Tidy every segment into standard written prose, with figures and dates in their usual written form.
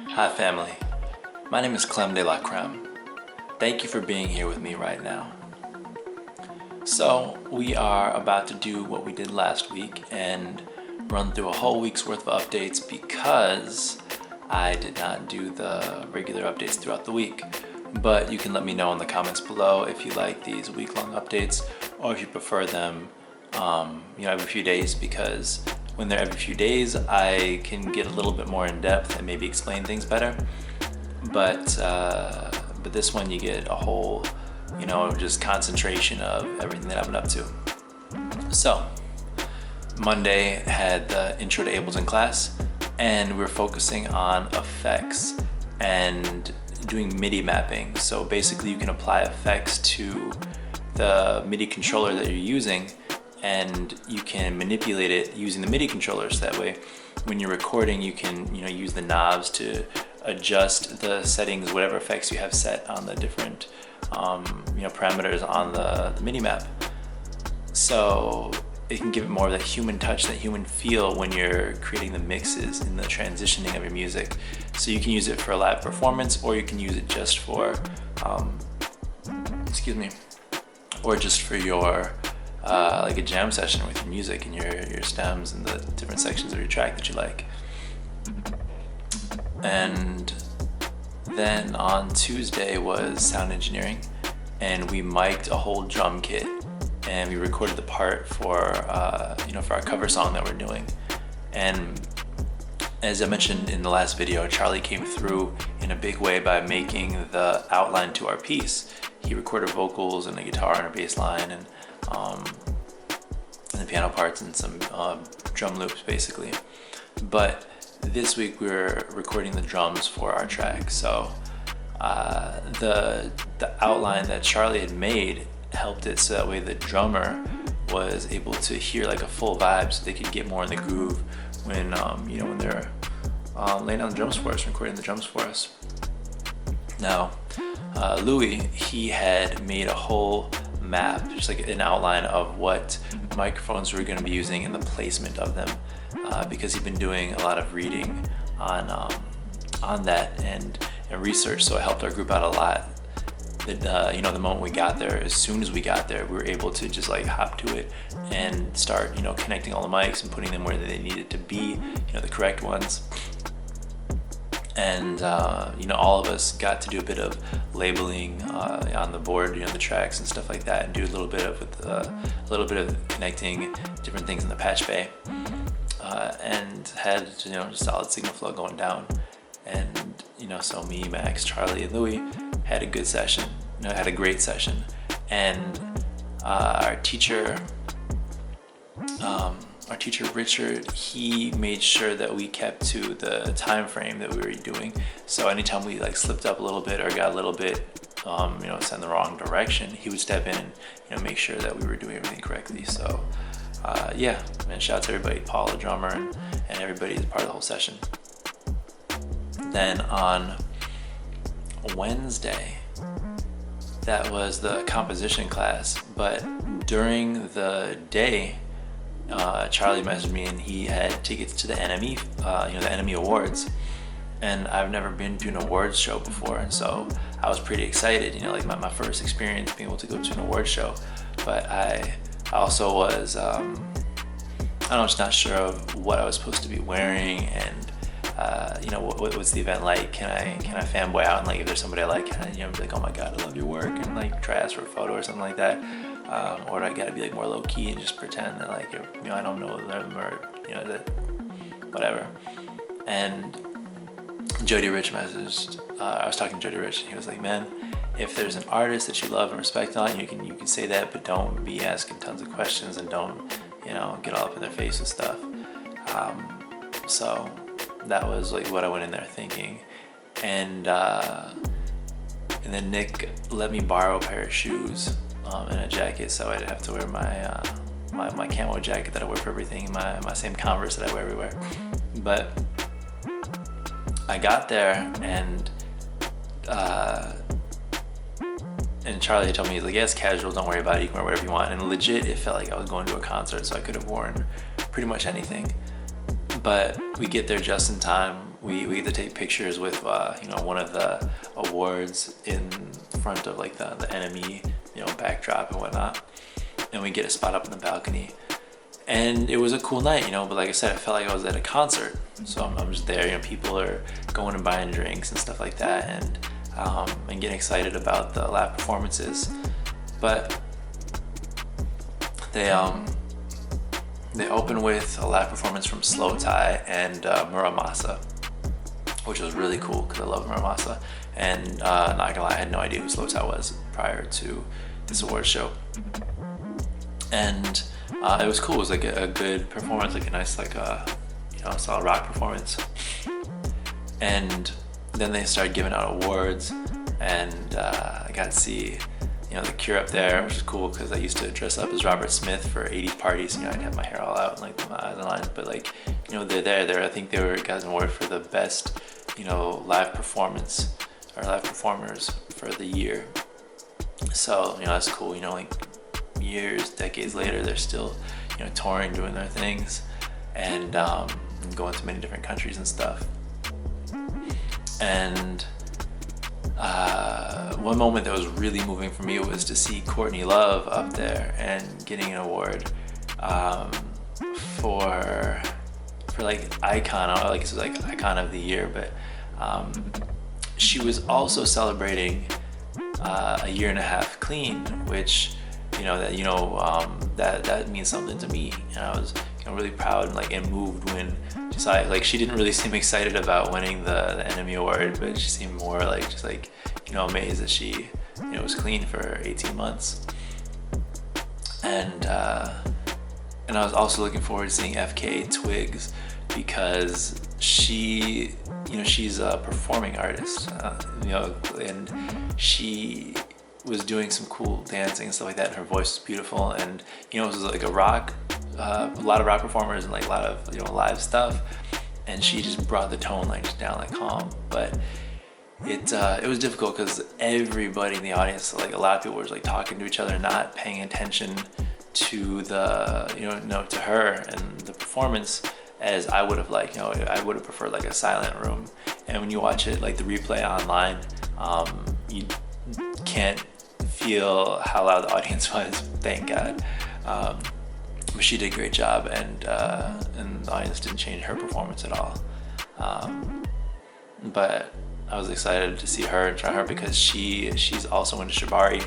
Hi family, my name is Clem de la Creme. Thank you for being here with me right now. So we are about to do what we did last week and run through a whole week's worth of updates because I did not do the regular updates throughout the week. But you can let me know in the comments below if you like these week-long updates or if you prefer them every few days, because when they're every few days I can get a little bit more in depth and maybe explain things better. But this one you get a whole just concentration of everything that I've been up to. So Monday had the intro to Ableton class, and we're focusing on effects and doing MIDI mapping. So basically you can apply effects to the MIDI controller that you're using, and you can manipulate it using the MIDI controllers. That way when you're recording you can use the knobs to adjust the settings, whatever effects you have set on the different parameters on the MIDI map. So it can give it more of that human touch, that human feel when you're creating the mixes and the transitioning of your music. So you can use it for a live performance, or you can use it just for or just for your like a jam session with your music and your stems and the different sections of your track that you like. And then on Tuesday was sound engineering, and we mic'd a whole drum kit and we recorded the part for for our cover song that we're doing. And as I mentioned in the last video, Charlie came through in a big way by making the outline to our piece. He recorded vocals and a guitar and a bass line and the piano parts and some drum loops basically. But this week we were recording the drums for our track. So the outline that Charlie had made helped it so that way the drummer was able to hear like a full vibe, so they could get more in the groove when when they're laying down the drums for us, recording the drums for us. Now Louis, he had made a whole map, just like an outline of what microphones we were going to be using and the placement of them, because he'd been doing a lot of reading on that and research, so it helped our group out a lot. The moment we got there, as soon as we got there, we were able to just like hop to it and start connecting all the mics and putting them where they needed to be, the correct ones. And all of us got to do a bit of labeling on the board, the tracks and stuff like that, and do a little bit of connecting different things in the patch bay, and had just solid signal flow going down. And so me, Max, Charlie, and Louis had a good session. Had a great session. And our teacher Richard, he made sure that we kept to the time frame that we were doing. So anytime we like slipped up a little bit or got a little bit sent in the wrong direction, he would step in and make sure that we were doing everything correctly. So and shout out to everybody, Paul the drummer, and everybody is part of the whole session. Then on Wednesday, that was the composition class, but during the day Charlie messaged me and he had tickets to the NME, the NME awards, and I've never been to an awards show before, and so I was pretty excited, like my first experience being able to go to an awards show. But I also was just not sure of what I was supposed to be wearing, and what's the event like? Can I fanboy out and like if there's somebody I like, can I be like, oh my god, I love your work, and like try to ask for a photo or something like that, or do I gotta be like more low key and just pretend that like I don't know them, or that whatever. And Jody Rich messaged. I was talking to Jody Rich, and he was like, man, if there's an artist that you love and respect on, you can say that, but don't be asking tons of questions and don't get all up in their face and stuff. So that was like what I went in there thinking. And then Nick let me borrow a pair of shoes and a jacket, so I didn't have to wear my camo jacket that I wear for everything, my same Converse that I wear everywhere. But I got there, and Charlie told me, he's like, yeah, it's casual, don't worry about it, you can wear whatever you want. And legit, it felt like I was going to a concert, so I could have worn pretty much anything. But we get there just in time. We get to take pictures with one of the awards in front of like the NME backdrop and whatnot, and we get a spot up in the balcony. And it was a cool night, but like I said, I felt like I was at a concert. So I'm just there, people are going and buying drinks and stuff like that, and getting excited about the live performances. But they open with a live performance from Slow Tie and Muramasa, which was really cool because I love Muramasa. And not gonna lie, I had no idea who Slow Tie was prior to this award show. And it was cool. It was like a good performance, like a nice, like solid rock performance. And then they started giving out awards, and I got to see The Cure up there, which is cool because I used to dress up as Robert Smith for 80s parties. I'd have my hair all out and like my eyes aligned, but like they're there. I think they got an award for the best live performance or live performers for the year. So that's cool. Like years, decades later, they're still touring, doing their things, and going to many different countries and stuff. And one moment that was really moving for me was to see Courtney Love up there and getting an award for like icon, like it was like icon of the year, but she was also celebrating a year and a half clean, which that means something to me, and I was really proud and moved when she saw it. Like, she didn't really seem excited about winning the NME award, but she seemed more just amazed that she was clean for 18 months. And I was also looking forward to seeing FKA Twigs, because she's a performing artist, and she was doing some cool dancing and stuff like that, and her voice was beautiful, and it was like a lot of rock performers and like a lot of live stuff, and she just brought the tone just down, calm. But it was difficult because everybody in the audience, a lot of people were talking to each other, not paying attention to the to her and the performance as I would have liked. I would have preferred a silent room. And when you watch it, the replay online, you can't feel how loud the audience was, thank God. But she did a great job, and the audience didn't change her performance at all. But I was excited to see her and try her, because she's also into Shibari,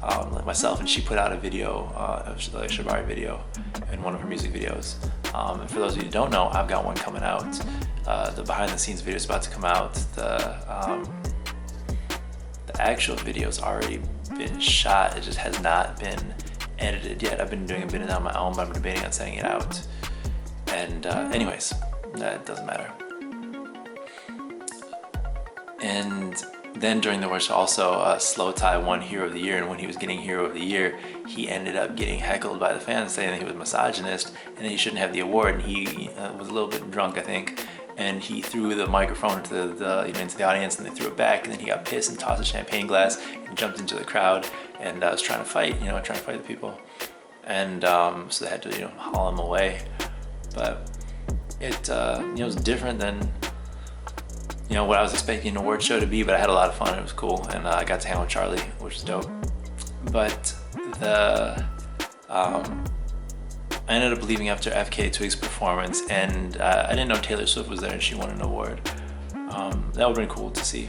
like myself, and she put out a video, a Shibari video in one of her music videos. And for those of you who don't know, I've got one coming out. The behind the scenes video is about to come out. The actual video's already been shot, it just has not been edited yet. I've been doing a bit on my own, but I'm debating on sending it out. And anyways, that doesn't matter. And then during the workshop also, Slow Tie won Hero of the Year, and when he was getting Hero of the Year, he ended up getting heckled by the fans saying that he was misogynist and that he shouldn't have the award, and he was a little bit drunk, I think, and he threw the microphone into the audience, and they threw it back, and then he got pissed and tossed a champagne glass and jumped into the crowd and was trying to fight the people, and so they had to haul him away. But it was different than what I was expecting an award show to be, but I had a lot of fun. It was cool, and I got to hang out with Charlie, which is dope. But I ended up leaving after FKA Twigs' performance, and I didn't know Taylor Swift was there and she won an award. That would have been cool to see.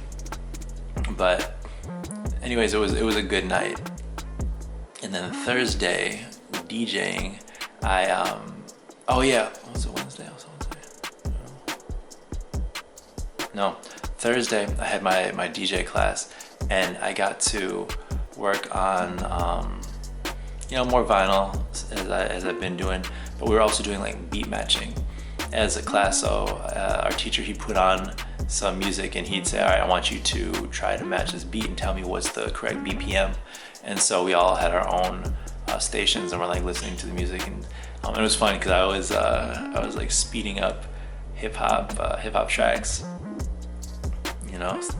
But anyways, it was a good night. And then Thursday, DJing, was it Wednesday? No, Thursday I had my DJ class, and I got to work on more vinyl as I've been doing, but we were also doing beat matching as a class. So our teacher, he put on some music and he'd say, all right, I want you to try to match this beat and tell me what's the correct BPM. And so we all had our own stations, and we're listening to the music, and it was fun because I was speeding up hip hop tracks.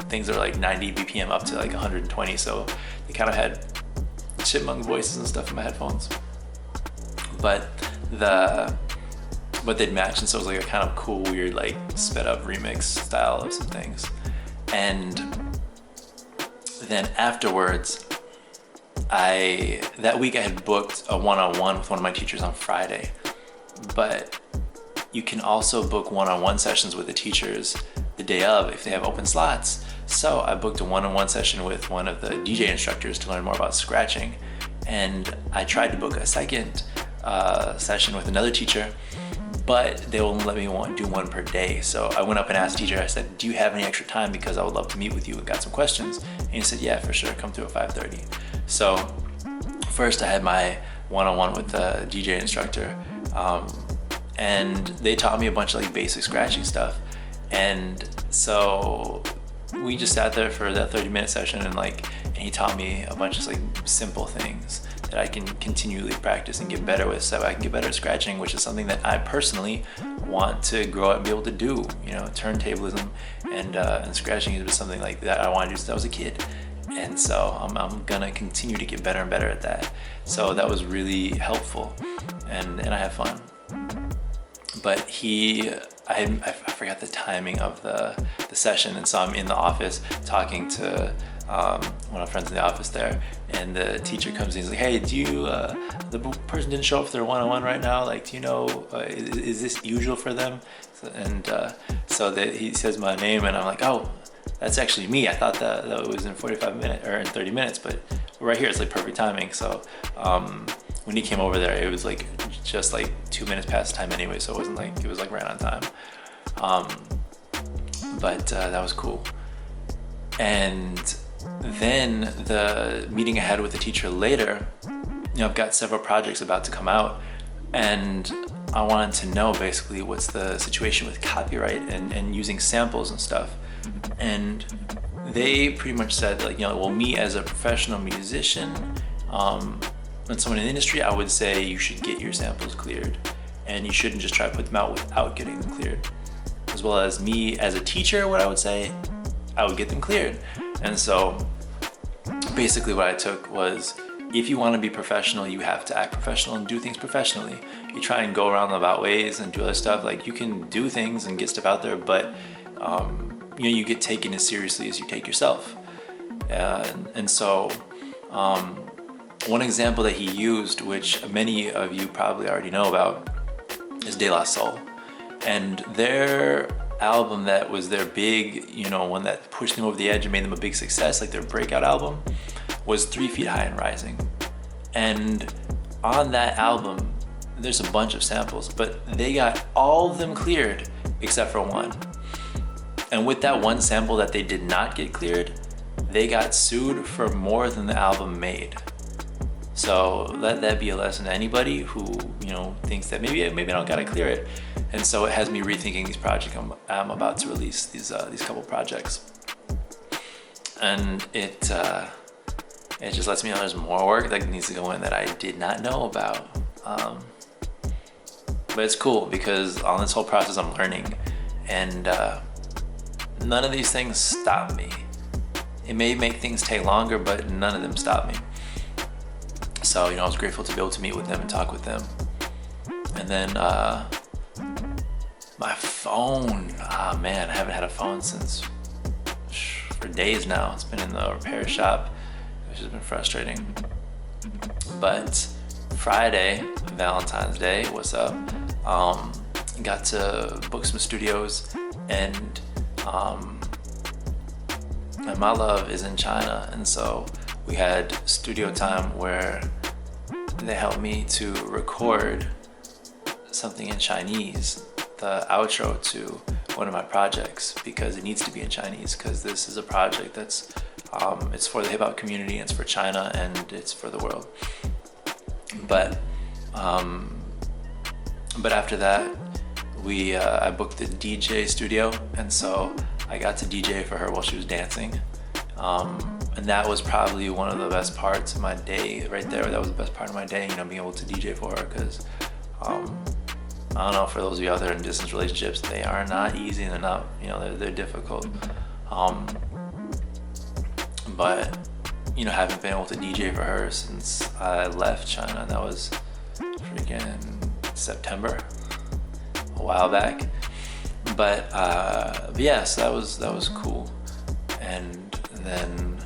Things are 90 BPM up to 120, so they kind of had chipmunk voices and stuff in my headphones. But the but they'd match, and so it was like a kind of cool, weird, like sped up remix style of some things. And then afterwards, that week I had booked a one-on-one with one of my teachers on Friday, but you can also book one-on-one sessions with the teachers the day of if they have open slots. So I booked a one-on-one session with one of the DJ instructors to learn more about scratching, and I tried to book a second session with another teacher, but they won't let me do one per day. So I went up and asked the teacher, I said, do you have any extra time, because I would love to meet with you, and got some questions. And he said, yeah, for sure, come through at 5:30. So first I had my one-on-one with the DJ instructor, and they taught me a bunch of like basic scratching stuff. And so we just sat there for that 30-minute session, and he taught me a bunch of like simple things that I can continually practice and get better with, so I can get better at scratching, which is something that I personally want to grow up and be able to do. You know, turntablism and scratching is something like that I wanted to do since I was a kid. And so I'm gonna continue to get better and better at that. So that was really helpful, and I have fun. But I forgot the timing of the session, and so I'm in the office talking to one of my friends in the office there, and the teacher comes in. He's like, "Hey, do you the person didn't show up for their one-on-one right now? Like, do you know is this usual for them?" So he says my name, and I'm like, "Oh, that's actually me. I thought that was in 45 minutes or in 30 minutes, but right here it's like perfect timing." So when he came over there, it was like just like 2 minutes past time anyway, so it wasn't like, it was like right on time. But that was cool. And then the meeting I had with the teacher later, I've got several projects about to come out, and I wanted to know basically what's the situation with copyright and using samples and stuff. And they pretty much said, like, well, me as a professional musician and someone in the industry, I would say you should get your samples cleared, and you shouldn't just try to put them out without getting them cleared. As well as me as a teacher, what I would say, I would get them cleared. And so basically what I took was, if you want to be professional, you have to act professional and do things professionally. You try and go around the about ways and do other stuff, like you can do things and get stuff out there, but you get taken as seriously as you take yourself. And so one example that he used, which many of you probably already know about, is De La Soul. And their album that was their big, one that pushed them over the edge and made them a big success, like their breakout album, was 3 Feet High and Rising. And on that album, there's a bunch of samples, but they got all of them cleared except for one. And with that one sample that they did not get cleared, they got sued for more than the album made. So let that be a lesson to anybody who thinks that maybe I don't gotta clear it. And so it has me rethinking these projects I'm about to release, these couple projects. And it just lets me know there's more work that needs to go in that I did not know about. But it's cool because on this whole process I'm learning, and none of these things stop me. It may make things take longer, but none of them stop me. So, I was grateful to be able to meet with them and talk with them. And then my phone, man, I haven't had a phone for days now. It's been in the repair shop, which has been frustrating. But Friday, Valentine's Day, what's up? Got to book some studios, and my love is in China, and so we had studio time where they helped me to record something in Chinese, the outro to one of my projects, because it needs to be in Chinese, because this is a project that's it's for the hip hop community, it's for China, and it's for the world. But after that, I booked the DJ studio, and so I got to DJ for her while she was dancing. And that was probably one of the best parts of my day right there. That was the best part of my day, being able to DJ for her, because I don't know, for those of you out there in distance relationships, they are not easy, and they're not, they're difficult. But haven't been able to DJ for her since I left China. That was freaking September. a while back. But yes, that was cool. And then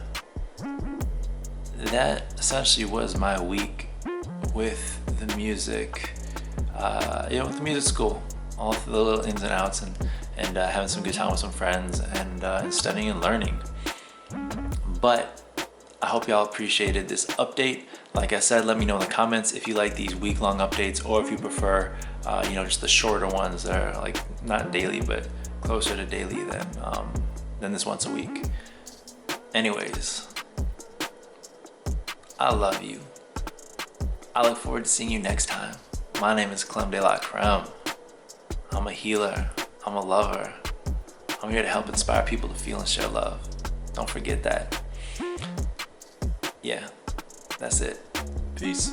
that essentially was my week with the music, with the music school, all the little ins and outs, and having some good time with some friends, and studying and learning. But I hope y'all appreciated this update. Like I said, let me know in the comments if you like these week-long updates, or if you prefer, just the shorter ones that are like not daily, but closer to daily than this once a week. Anyways, I love you. I look forward to seeing you next time. My name is Clem de la Creme. I'm a healer. I'm a lover. I'm here to help inspire people to feel and share love. Don't forget that. Yeah, that's it. Peace.